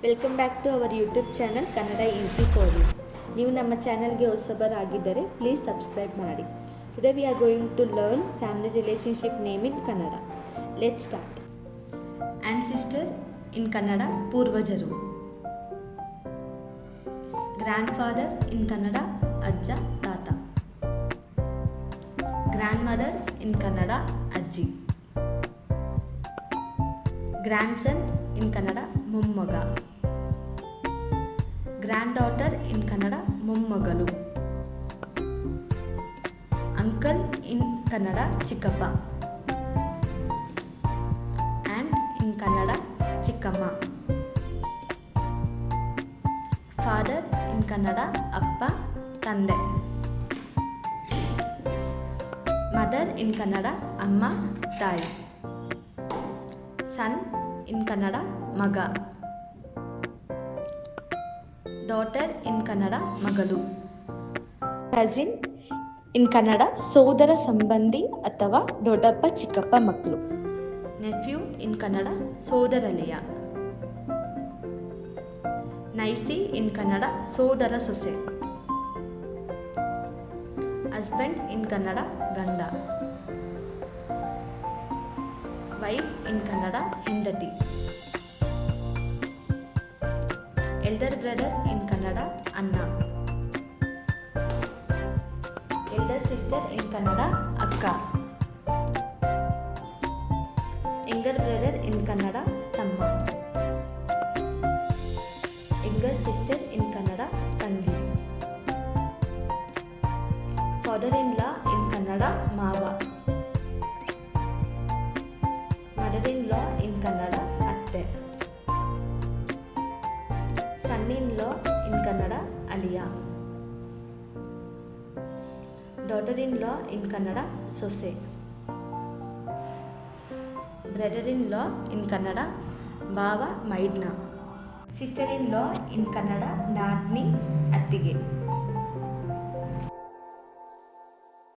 Welcome back to our YouTube channel Kannada easy for you. ನೀವು ನಮ್ಮ ಚಾನಲ್ಗೆ ಹೊಸಬರಾಗಿದ್ದರೆ ಪ್ಲೀಸ್ ಸಬ್ಸ್ಕ್ರೈಬ್ ಮಾಡಿ. Today we are going to learn family relationship name in Kannada. Let's start. Ancestor in Kannada ಪೂರ್ವಜರು. Grand father in Kannada ಅಜ್ಜ ತಾತ. Grand mother in Kannada ಅಜ್ಜಿ. Grand ಸನ್ ಇನ್ ಕನ್ನಡ ಮೊಮ್ಮಗ. ಗ್ರ್ಯಾಂಡ್ ಡಾಟರ್ ಇನ್ ಕನ್ನಡ ಮೊಮ್ಮಗಳು. ಅಂಕಲ್ ಇನ್ ಕನ್ನಡ ಚಿಕ್ಕಪ್ಪ. ಆಂಟ್ ಇನ್ ಕನ್ನಡ ಚಿಕ್ಕಮ್ಮ. ಫಾದರ್ ಇನ್ ಕನ್ನಡ ಅಪ್ಪ ತಂದೆ. ಮದರ್ ಇನ್ ಕನ್ನಡ ಅಮ್ಮ ತಾಯಿ. ಸನ್ ಇನ್ ಕನ್ನಡ ಮಗ. ಡಾಟರ್ ಇನ್ ಕನ್ನಡ ಮಗಳು. ಕಸಿನ್ ಇನ್ ಕನ್ನಡ ಸೋದರ ಸಂಬಂಧಿ ಅಥವಾ ದೊಡ್ಡಪ್ಪ ಚಿಕ್ಕಪ್ಪ ಮಕ್ಕಳು. ನೆಫ್ಯೂ ಇನ್ ಕನ್ನಡ ಸೋದರಳಿಯ. ನೈಸಿ ಇನ್ ಕನ್ನಡ ಸೋದರ ಸೊಸೆ. ಹಸ್ಬೆಂಡ್ ಇನ್ ಕನ್ನಡ ಗಂಡ. ವೈಫ್ ಇನ್ ಕನ್ನಡ ಹೆಂಡತಿ. ಎಲ್ಡರ್ ಬ್ರದರ್ ಇನ್ ಕನ್ನಡ ಅಣ್ಣ. ಎಲ್ಡರ್ ಸಿಸ್ಟರ್ ಇನ್ ಕನ್ನಡ ಅಕ್ಕ. ಯಂಗರ್ ಬ್ರದರ್ ಇನ್ ಕನ್ನಡ ತಮ್ಮ. ಯಂಗರ್ ಸಿಸ್ಟರ್ ಇನ್ ಕನ್ನಡ ತಂಗಿ. ಫಾದರ್ ಇನ್ ಲಾ ಇನ್ ಕನ್ನಡ ಮಾವ. ಮದರ್ ಇನ್ ಲಾ ಇನ್ ಕನ್ನಡ ಅತ್ತೆ. ಸನ್ ಇನ್ ಲಾ ಇನ್ ಕನ್ನಡ ಅಲಿಯ. ಡಾಟರ್ ಇನ್ ಲಾ ಇನ್ ಕನ್ನಡ ಸೊಸೆ. ಬ್ರದರ್ ಇನ್ ಲಾ ಇನ್ ಕನ್ನಡ ಭಾವ ಮೈದ್ನ. ಸಿಸ್ಟರ್ ಇನ್ ಲಾ ಇನ್ ಕನ್ನಡ ನಾದ್ನಿ ಅತ್ತಿಗೆ.